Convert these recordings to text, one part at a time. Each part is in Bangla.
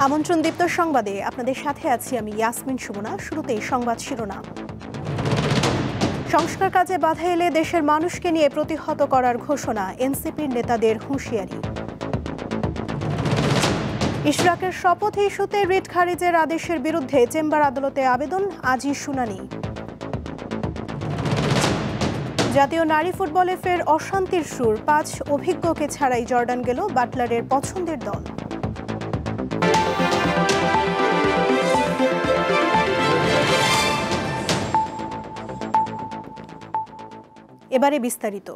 আমন্ত্রণ দীপ্ত সংবাদে আপনাদের সাথে আছি আমি ইয়াসমিন সুমনা। শুরুতেই সংবাদ শিরোনাম। সংস্কার কাজে বাধা এলে দেশের মানুষকে নিয়ে প্রতিহত করার ঘোষণা, এনসিপির নেতাদের হুঁশিয়ারি। ইশরাকের শপথ ইস্যুতে রিট খারিজের আদেশের বিরুদ্ধে চেম্বার আদালতে আবেদন, আজই শুনানি। জাতীয় নারী ফুটবলে ফের অশান্তির সুর, 5 অভিজ্ঞকে ছাড়াই জর্ডান গেল বাটলারের পছন্দের দল। এবারে বিস্তারিত।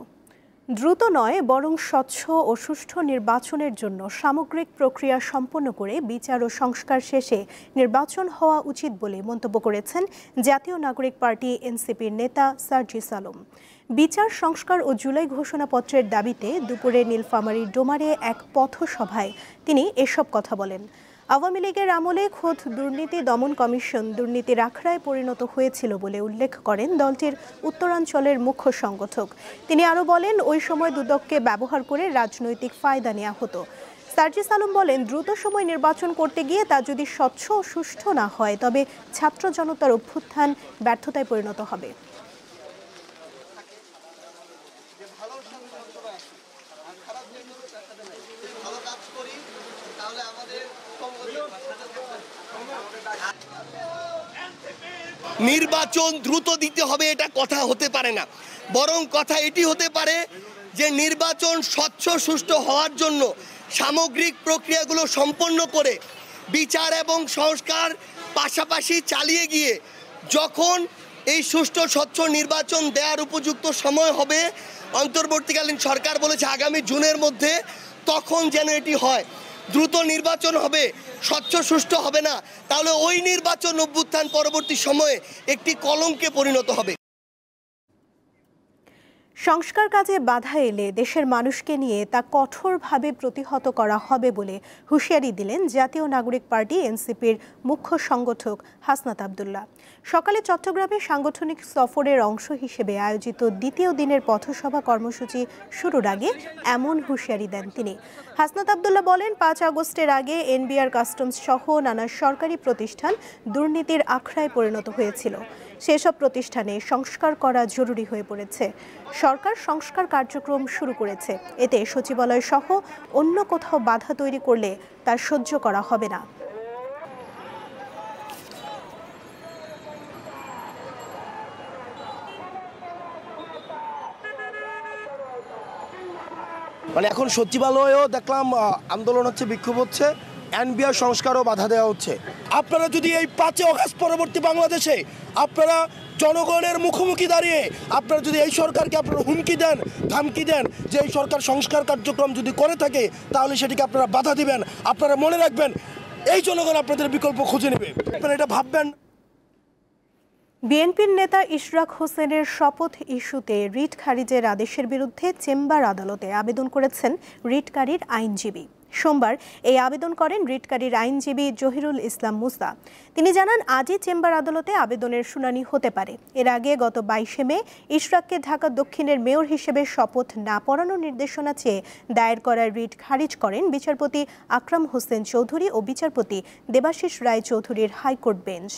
দ্রুত নয় বরং স্বচ্ছ ও সুষ্ঠু নির্বাচনের জন্য সামগ্রিক প্রক্রিয়া সম্পন্ন করে বিচার ও সংস্কার শেষে নির্বাচন হওয়া উচিত বলে মন্তব্য করেছেন জাতীয় নাগরিক পার্টি এনসিপির নেতা সার্জিস আলম। বিচার সংস্কার ও জুলাই ঘোষণাপত্রের দাবিতে দুপুরে নীলফামারীর ডোমারে এক পথসভায় তিনি এসব কথা বলেন। আওয়ামী লীগের আমলে খোদ দুর্নীতি দমন কমিশন দুর্নীতির আখড়ায় পরিণত হয়েছিল বলে উল্লেখ করেন দলটির উত্তরাঞ্চলের মুখ্য সংগঠক। তিনি আরও বলেন, ওই সময় দুদককে ব্যবহার করে রাজনৈতিক ফায়দা নেওয়া হতো। সার্জিস আলম বলেন, দ্রুত সময় নির্বাচন করতে গিয়ে তা যদি স্বচ্ছ ও সুষ্ঠু না হয় তবে ছাত্র জনতার অভ্যুত্থান ব্যর্থতায় পরিণত হবে। নির্বাচন দ্রুত দিতে হবে এটা কথা হতে পারে না, বরং কথা এটি হতে পারে যে নির্বাচন স্বচ্ছ সুষ্ঠু হওয়ার জন্য সামগ্রিক প্রক্রিয়াগুলো সম্পন্ন করে বিচার এবং সংস্কার পাশাপাশি চালিয়ে গিয়ে যখন এই সুষ্ঠু স্বচ্ছ নির্বাচন দেওয়ার উপযুক্ত সময় হবে, অন্তর্বর্তীকালীন সরকার বলেছে আগামী জুনের মধ্যে, তখন যেন এটি হয়। দ্রুত নির্বাচন হবে, স্বচ্ছ সুষ্ঠু হবে না, তাহলে ওই নির্বাচন অভ্যুত্থান পরবর্তী সময়ে একটি কলঙ্কে পরিণত হবে। সংস্কার কাজে বাধা এলে দেশের মানুষকে নিয়ে তা কঠোরভাবে প্রতিহত করা হবে বলে হুঁশিয়ারি দিলেন জাতীয় নাগরিক পার্টি এনসিপির মুখ্য সংগঠক হাসনাত আব্দুল্লাহ। সকালে চট্টগ্রামে সাংগঠনিক সফরের অংশ হিসেবে আয়োজিত দ্বিতীয় দিনের পথসভা কর্মসূচি শুরুর আগে এমন হুঁশিয়ারি দেন তিনি। হাসনাত আব্দুল্লাহ বলেন, 5 আগস্টের আগে এনবিআর কাস্টমস সহ নানা সরকারি প্রতিষ্ঠান দুর্নীতির আখড়ায় পরিণত হয়েছিল। সেসব প্রতিষ্ঠানে সংস্কার করা জরুরি হয়ে পড়েছে। সরকার সংস্কার কার্যক্রম শুরু করেছে, এতে সচিবালয় সহ অন্য কোথাও বাধা তৈরি করলে তা সহ্য করা হবে না। এখন সচিবালয়েও দেখলাম আন্দোলন হচ্ছে, বিক্ষোভ হচ্ছে, এনবিআর সংস্কারও বাধা দেওয়া হচ্ছে। আপনারা যদি এই 5 আগস্ট পরবর্তী বাংলাদেশে আপনারা জনগণের মুখোমুখি দাঁড়িয়ে আপনারা যদি এই সরকারকে আপনারা হুমকি দেন, ধামকি দেন যে এই সরকার সংস্কার কার্যক্রম যদি করে থাকে তাহলে সেটিকে আপনারা বাধা দিবেন, আপনারা মনে রাখবেন এই জনগণ আপনাদের বিকল্প খুঁজে নেবে। আপনারা এটা ভাববেন। বিএনপির নেতা ইশরাক হোসেনের শপথ ইস্যুতে রিট খারিজের আদেশের বিরুদ্ধে চেম্বার আদালতে আবেদন করেছেন রিটকারীর আইনজীবী। সোমবার এই আবেদন করেন রিটকারীর আইনজীবী জহিরুল ইসলাম মুসা। তিনি জানান, আজই চেম্বার আদালতে আবেদনের শুনানি হতে পারে। এর আগে গত 22 মে ইশরাককে ঢাকা দক্ষিণের মেয়র হিসেবে শপথ না পড়ানোর নির্দেশনা চেয়ে দায়ের করা রিট খারিজ করেন বিচারপতি আকরাম হোসেন চৌধুরী ও বিচারপতি দেবাশিস রায় চৌধুরীর হাইকোর্ট বেঞ্চ।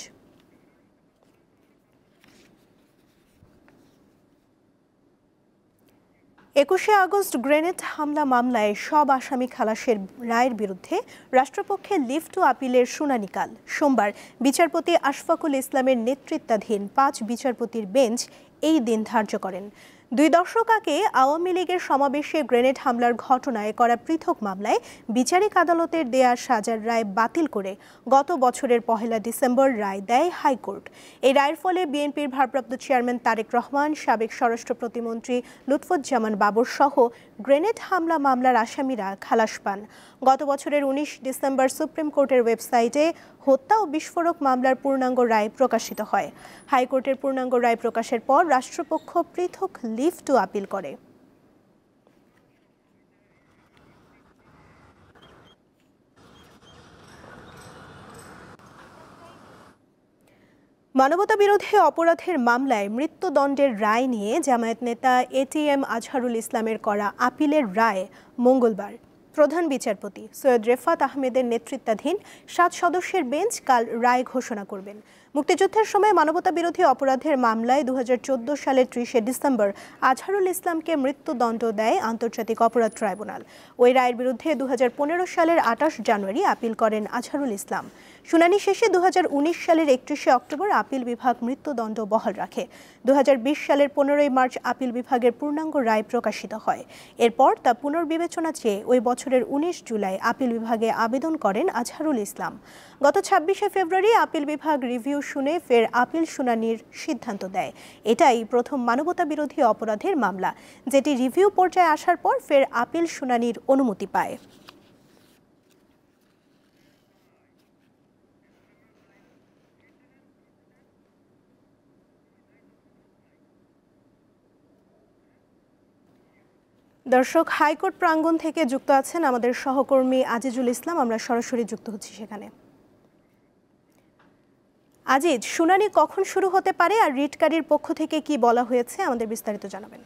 21 আগস্ট গ্রেনেড হামলা মামলায় সব আসামি খালাসের রায়ের বিরুদ্ধে রাষ্ট্রপক্ষে লিভ টু আপিলের শুনানিকাল সোমবার বিচারপতি আশফাকুল ইসলামের নেতৃত্বাধীন 5 বিচারপতির বেঞ্চ এই দিন ধার্য করেন। 2 দশক আগে আওয়ামী লীগের সমাবেশে গ্রেনেড হামলার ঘটনায় করা পৃথক মামলায় বিচারিক আদালতের দেয়া সাজার রায় বাতিল করে গত বছরের 1 ডিসেম্বর রায় দেয় হাইকোর্ট। এই রায়ের ফলে বিএনপির ভারপ্রাপ্ত চেয়ারম্যান তারেক রহমান, সাবেক স্বরাষ্ট্র প্রতিমন্ত্রী লুৎফুজ্জামান বাবর সহ গ্রেনেড হামলা মামলার আসামিরা খালাস পান। গত বছরের 19 ডিসেম্বর সুপ্রিম কোর্টের ওয়েবসাইটে হত্যা ও বিস্ফোরক মামলার পূর্ণাঙ্গ রায় প্রকাশিত হয়। হাইকোর্টের পূর্ণাঙ্গ রায় প্রকাশের পর রাষ্ট্রপক্ষ পৃথক লিভ টু আপিল করে। মানবতাবিরোধী অপরাধের মামলায় মৃত্যুদণ্ডের রায় নিয়ে জামায়াত নেতা এটিএম আজহারুল ইসলামের করা আপিলের রায় মঙ্গলবার প্রধান বিচারপতি সৈয়দ রেফাত আহমেদের নেতৃত্বাধীন 7 সদস্যের বেঞ্চ কাল রায় ঘোষণা করবেন। মুক্তিযুদ্ধের সময় মানবতা বিরোধী অপরাধের মামলায় 2014 সালের 30 ডিসেম্বর আজহারুল ইসলামকে মৃত্যুদণ্ড দেয় আন্তর্জাতিক অপরাধ ট্রাইব্যুনাল। ওই রায়ের বিরুদ্ধে 2015 সালের 28 জানুয়ারি আপিল করেন আজহারুল ইসলাম। শুনানি শেষে 2019 সালের 31 অক্টোবর আপিল বিভাগ মৃত্যুদণ্ড বহাল রাখে। 2020 সালের 15 মার্চ আপিল বিভাগের পূর্ণাঙ্গ রায় প্রকাশিত হয়। এরপর তা পুনর্বিবেচনা চেয়ে ওই বছরের 19 জুলাই আপিল বিভাগে আবেদন করেন আজহারুল ইসলাম। গত 26 ফেব্রুয়ারি আপিল বিভাগ রিভিউ শুনে ফের আপিল শুনানির সিদ্ধান্ত দেয়। এটাই প্রথম মানবতা বিরোধী অপরাধের মামলা, যেটি রিভিউ পর্যায়ে আসার পর ফের আপিল শুনানির অনুমতি পায়। দর্শক, হাইকোর্ট প্রাঙ্গণ থেকে যুক্ত আছেন আমাদের সহকর্মী আজিজুল ইসলাম। আমরা সরাসরি যুক্ত হচ্ছি সেখানে। আজিজ, শুনানি কখন শুরু হতে পারে আর রিটকারীর পক্ষ থেকে কি বলা হয়েছে, আমাদের বিস্তারিত জানাবেন।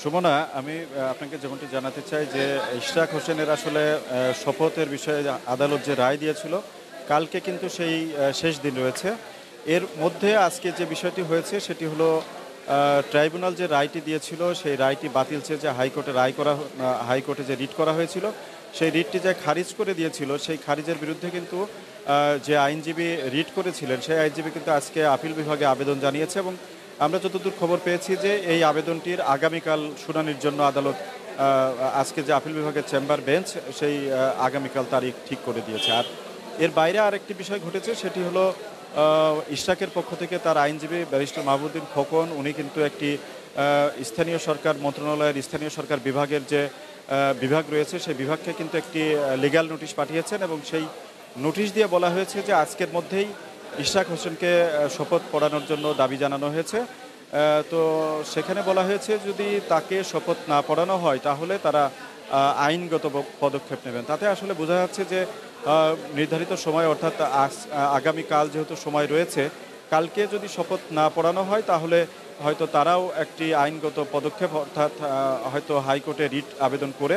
সুমনা, আমি আপনাকে যেমনটি জানাতে চাই যে ইশরাক হোসেনের আসলে শপথের বিষয়ে আদালত যে রায় দিয়েছিল, কালকে কিন্তু সেই শেষ দিন রয়েছে। এর মধ্যে আজকে যে বিষয়টি হয়েছে সেটি হলো ট্রাইব্যুনাল যে রায়টি দিয়েছিল সেই রায়টি বাতিল চেয়ে যে হাইকোর্টে যে রিট করা হয়েছিল, সেই রিটটি যে খারিজ করে দিয়েছিল, সেই খারিজের বিরুদ্ধে কিন্তু যে আইনজীবী রিট করেছিলেন সেই আইনজীবী কিন্তু আজকে আপিল বিভাগে আবেদন জানিয়েছে এবং আমরা যতদূর খবর পেয়েছি যে এই আবেদনটির আগামীকাল শুনানির জন্য আদালত আজকে যে আপিল বিভাগের চেম্বার বেঞ্চ সেই আগামীকাল তারিখ ঠিক করে দিয়েছে। আর এর বাইরে আরেকটি বিষয় ঘটেছে, সেটি হলো ইশরাকের পক্ষ থেকে তার আইনজীবী ব্যারিস্টার মাহবুবুদ্দিন খোকন, উনি কিন্তু একটি স্থানীয় সরকার মন্ত্রণালয়ের স্থানীয় সরকার বিভাগের যে বিভাগ রয়েছে সেই বিভাগকে কিন্তু একটি লিগ্যাল নোটিশ পাঠিয়েছেন এবং সেই নোটিশ দিয়ে বলা হয়েছে যে আজকের মধ্যেই ইশরাক হোসেনকে শপথ পড়ানোর জন্য দাবি জানানো হয়েছে। তো সেখানে বলা হয়েছে যদি তাকে শপথ না পড়ানো হয় তাহলে তারা আইনগত পদক্ষেপ নেবেন। তাতে আসলে বোঝা যাচ্ছে যে নির্ধারিত সময় অর্থাৎ আগামীকাল যেহেতু সময় রয়েছে, কালকে যদি শপথ না পড়ানো হয় তাহলে হয়তো তারাও একটি আইনগত পদক্ষেপ অর্থাৎ হয়তো হাইকোর্টে রিট আবেদন করে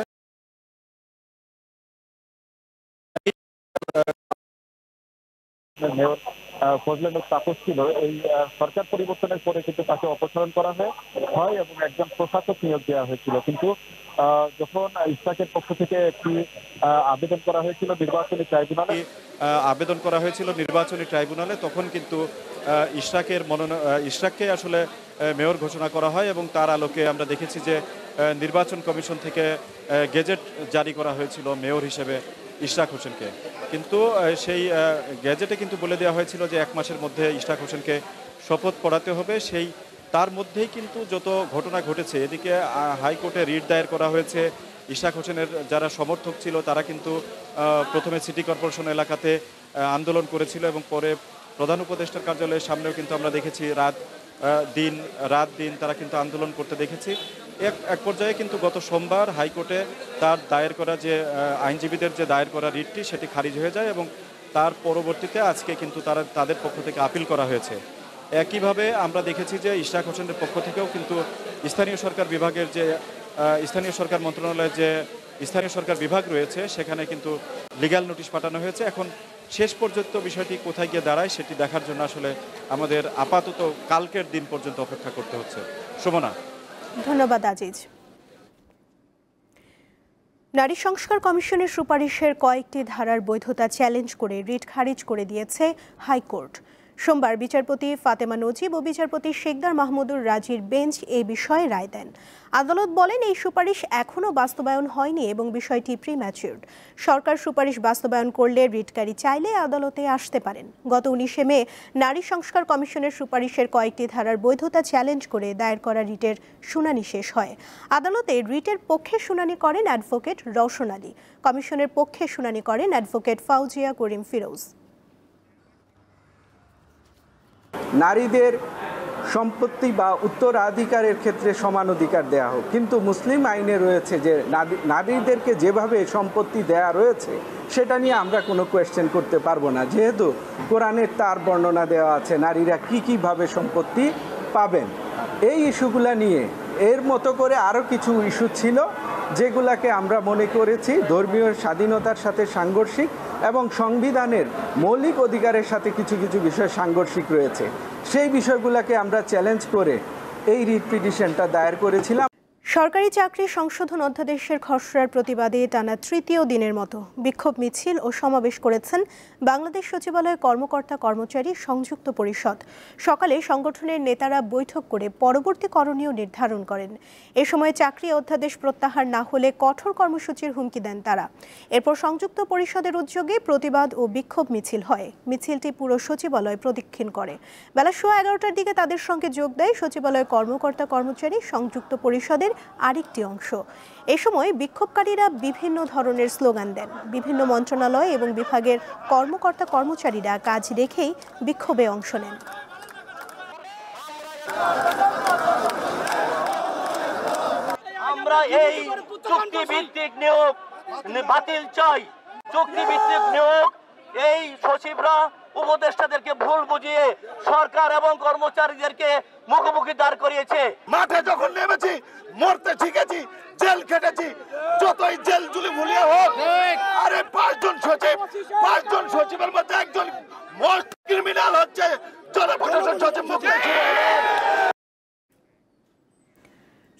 মেয়র ফজলে হক তাপস ছিল। এই সরকার পরিবর্তনের পরে কিন্তু তাকে অপসারণ করা হয় এবং একজন প্রশাসক নিয়োগ দেওয়া হয়েছিল। কিন্তু যখন ইশরাকের পক্ষ থেকে একটি আবেদন করা হয়েছিল নির্বাচনী ট্রাইব্যুনালে, তখন কিন্তু ইশরাককে আসলে মেয়র ঘোষণা করা হয় এবং তার আলোকে আমরা দেখেছি যে নির্বাচন কমিশন থেকে গেজেট জারি করা হয়েছিল মেয়র হিসেবে ইশরাক হোসেনকে। কিন্তু সেই গেজেটে কিন্তু বলে দেওয়া হয়েছিল যে 1 মাসের মধ্যে ইশরাক হোসেনকে শপথ পড়াতে হবে। সেই তার মধ্যেই কিন্তু যত ঘটনা ঘটেছে, এদিকে হাইকোর্টে রিট দায়ের করা হয়েছে। ইশরাক হোসেনের যারা সমর্থক ছিল তারা কিন্তু প্রথমে সিটি কর্পোরেশন এলাকাতে আন্দোলন করেছিল এবং পরে প্রধান উপদেষ্টার কার্যালয়ের সামনেও কিন্তু আমরা দেখেছি রাত দিন তারা কিন্তু আন্দোলন করতে দেখেছি। এক পর্যায়ে কিন্তু গত সোমবার হাইকোর্টে তার দায়ের করা যে আইনজীবীদের যে দায়ের করা রিটটি সেটি খারিজ হয়ে যায় এবং তার পরবর্তীতে আজকে কিন্তু তাদের পক্ষ থেকে আপিল করা হয়েছে। একইভাবে আমরা দেখেছি যে ইশরাক হোসেনের পক্ষ থেকেও কিন্তু স্থানীয় সরকার বিভাগের যে স্থানীয় সরকার মন্ত্রণালয়ের যে স্থানীয় সরকার বিভাগ রয়েছে সেখানে কিন্তু লিগ্যাল নোটিশ পাঠানো হয়েছে। এখন শেষ পর্যন্ত বিষয়টি কোথায় গিয়ে দাঁড়ায় সেটি দেখার জন্য আসলে আমাদের আপাতত কালকের দিন পর্যন্ত অপেক্ষা করতে হচ্ছে। সুমনা, ধন্যবাদ আজিজ। নারী সংস্কার কমিশনের সুপারিশের কয়েকটি ধারার বৈধতা চ্যালেঞ্জ করে রিট খারিজ করে দিয়েছে হাইকোর্ট। সোমবার বিচারপতি ফাতেমা নজিব ও বিচারপতি শেখদার মাহমুদুর রাজির বেঞ্চ এই বিষয়ে রায় দেন। আদালত বলেন এই সুপারিশ এখনও বাস্তবায়ন হয়নি এবং বিষয়টি প্রিম্যাচিউরড। সরকার সুপারিশ বাস্তবায়ন করলে রিটকারী চাইলে আদালতে আসতে পারেন। গত 19 মে নারী সংস্কার কমিশনের সুপারিশের কয়েকটি ধারার বৈধতা চ্যালেঞ্জ করে দায়ের করা রিটের শুনানি শেষ হয়। আদালতে রিটের পক্ষে শুনানি করেন অ্যাডভোকেট রওশন আলী, কমিশনের পক্ষে শুনানি করেন অ্যাডভোকেট ফাউজিয়া করিম ফিরোজ। নারীদের সম্পত্তি বা উত্তরাধিকারের ক্ষেত্রে সমান অধিকার দেয়া হোক, কিন্তু মুসলিম আইনে রয়েছে যে নারীদেরকে যেভাবে সম্পত্তি দেয়া রয়েছে সেটা নিয়ে আমরা কোনো কোয়েশ্চেন করতে পারবো না, যেহেতু কোরআনের তার বর্ণনা দেওয়া আছে নারীরা কীভাবে সম্পত্তি পাবেন। এই ইস্যুগুলা নিয়ে এর মতো করে আরও কিছু ইস্যু ছিল যেগুলাকে আমরা মনে করেছি ধর্মীয় স্বাধীনতার সাথে সাংঘর্ষিক এবং সংবিধানের মৌলিক অধিকারের সাথে কিছু কিছু বিষয় সাংঘর্ষিক রয়েছে। সেই বিষয়গুলোকে আমরা চ্যালেঞ্জ করে এই রিট পিটিশনটা দায়ের করেছিলাম। সরকারি চাকরি সংশোধন অধ্যাদেশের খসড়ার প্রতিবাদে টানা তৃতীয় দিনের মতো বিক্ষোভ মিছিল ও সমাবেশ করেছেন বাংলাদেশ সচিবালয় কর্মকর্তা কর্মচারী সংযুক্ত পরিষদ। সকালে সংগঠনের নেতারা বৈঠক করে পরবর্তী করণীয় নির্ধারণ করেন। এ সময় চাকরি অধ্যাদেশ প্রত্যাহার না হলে কঠোর কর্মসূচির হুমকি দেন তারা। এরপর সংযুক্ত পরিষদের উদ্যোগে প্রতিবাদ ও বিক্ষোভ মিছিল হয়। মিছিলটি পুরো সচিবালয় প্রদক্ষিণ করে। বেলা 11:15টার দিকে তাদের সঙ্গে যোগ দেয় সচিবালয় কর্মকর্তা কর্মচারী সংযুক্ত পরিষদের আরেকটি অংশ। এ সময় বিক্ষোভকারীরা বিভিন্ন ধরনের স্লোগান দেন। বিভিন্ন মন্ত্রণালয় এবং বিভাগের কর্মকর্তা কর্মচারীরা কাজ রেখেই বিক্ষোভে অংশ নেন। আমরা এই চুক্তিভিত্তিক নিয়োগ বাতিল চাই। চুক্তিভিত্তিক নিয়োগ এই সচিবরা উপদেষ্টাদেরকে ভুল বুঝিয়ে সরকার এবং কর্মচারীদেরকে মুখোমুখি দাঁড় করিয়েছে। মাঠে যখন নেমেছি মরতে শিখেছি, জেল খেটেছি, যতই জেল জুলি ভুলিয়ে হোক, আরে 5 জন সচিবের মধ্যে একজন মোস্ট ক্রিমিনাল হচ্ছে জনপ্রশাসন সচিব মুকেশ।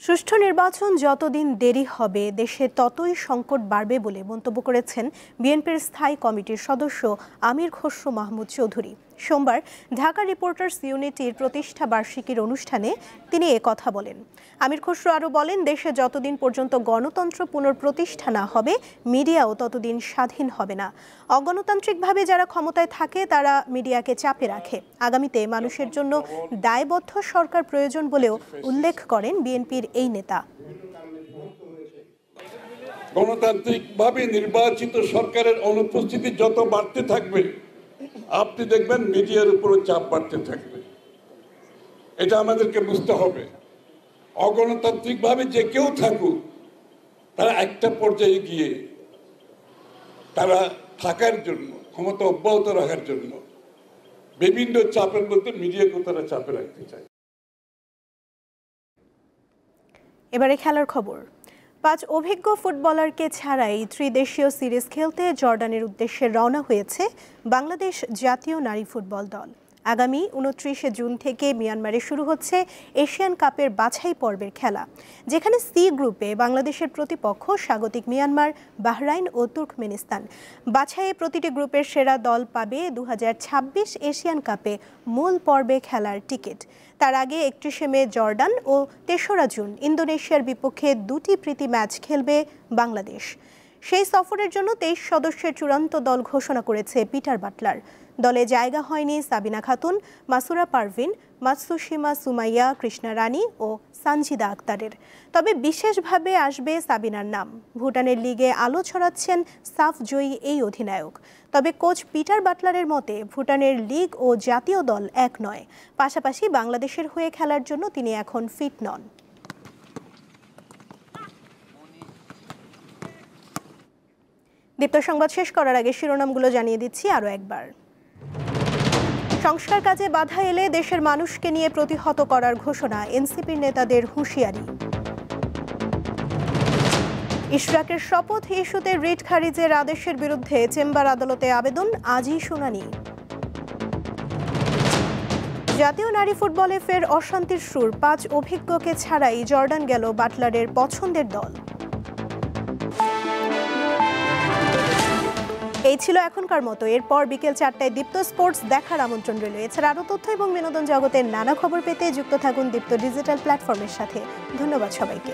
সুষ্ঠু নির্বাচন যতদিন দেরি হবে দেশে ততই সংকট বাড়বে বলে মন্তব্য করেছেন বিএনপির স্থায়ী কমিটির সদস্য আমির খসরু মাহমুদ চৌধুরী। সোমবার ঢাকা রিপোর্টার্স ইউনিটির প্রতিষ্ঠা বার্ষিকীর অনুষ্ঠানে তিনি কথা বলেন। আমির খসরু আরও বলেন, দেশে যতদিন পর্যন্ত গণতন্ত্র পুনঃপ্রতিষ্ঠা না হবে মিডিয়াও ততদিন স্বাধীন হবে না। অগণতান্ত্রিকভাবে যারা ক্ষমতায় থাকে তারা মিডিয়াকে চাপে রাখে। আগামীতে মানুষের জন্য দায়বদ্ধ সরকার প্রয়োজন বলেও উল্লেখ করেন বিএনপির এই নেতা। গণতান্ত্রিকভাবে নির্বাচিত সরকারের অনুপস্থিতি যত বাড়তে থাকবে আপনি দেখবেন মিডিয়ার উপরও চাপ বাড়তে থাকবে। এটা আমাদেরকে বুঝতে হবে। অগণতান্ত্রিকভাবে যে কেউ থাকুক তারা একটা পর্যায়ে গিয়ে তারা থাকার জন্য, ক্ষমতা অব্যাহত রাখার জন্য বিভিন্ন চাপের মধ্যে মিডিয়াকে তারা চাপে রাখতে চায়। এবারে খেলার খবর। 5 অভিজ্ঞ ফুটবলারকে ছাড়াই ত্রিদেশীয় সিরিজ খেলতে জর্ডানের উদ্দেশ্যে রওনা হয়েছে বাংলাদেশ জাতীয় নারী ফুটবল দল। আগামী 29শে জুন থেকে মিয়ানমারে শুরু হচ্ছে এশিয়ান কাপের বাছাই পর্বের খেলা, যেখানে সি গ্রুপে বাংলাদেশের প্রতিপক্ষ স্বাগতিক মিয়ানমার, বাহরাইন ও তুর্কমেনিস্তান। বাছাইয়ে প্রতিটি গ্রুপের সেরা দল পাবে 2026 এশিয়ান কাপে মূল পর্বে খেলার টিকিট। তার আগে 31শে মে জর্ডান ও 3রা জুন ইন্দোনেশিয়ার বিপক্ষে 2টি প্রীতি ম্যাচ খেলবে বাংলাদেশ। সেই সফরের জন্য 23 সদস্যের চূড়ান্ত দল ঘোষণা করেছে পিটার বাটলার। দলে জায়গা হয়নি সাবিনা খাতুন, মাসুরা পারভিন, মাতসুশিমা সুমাইয়া, কৃষ্ণা রানী ও সানজিদা আক্তারের। তবে বিশেষভাবে আসবে সাবিনার নাম। ভুটানের লিগে আলো ছড়াচ্ছেন সাফ জয়ী এই অধিনায়ক। তবে কোচ পিটার বাটলারের মতে ভুটানের লিগ ও জাতীয় দল এক নয়। পাশাপাশি বাংলাদেশের হয়ে খেলার জন্য তিনি এখন ফিট নন। দীপ্ত সংবাদ শেষ করার আগে শিরোনামগুলো জানিয়ে দিচ্ছি আরও একবার। সংস্কার কাজে বাধা এলে দেশের মানুষকে নিয়ে প্রতিহত করার ঘোষণা, এনসিপির নেতাদের হুঁশিয়ারি। ইশরাকের শপথ ইস্যুতে রিট খারিজের আদেশের বিরুদ্ধে চেম্বার আদালতে আবেদন, আজই শুনানি। জাতীয় নারী ফুটবলে ফের অশান্তির সুর, 5 অভিজ্ঞকে ছাড়াই জর্ডান গেল বাটলারের পছন্দের দল। এই ছিল এখনকার মতো। এরপর বিকেল 4টায় দীপ্ত স্পোর্টস দেখার আমন্ত্রণ রইল। এছাড়া আরও তথ্য এবং বিনোদন জগতের নানা খবর পেতে যুক্ত থাকুন দীপ্ত ডিজিটাল প্ল্যাটফর্মের সাথে। ধন্যবাদ সবাইকে।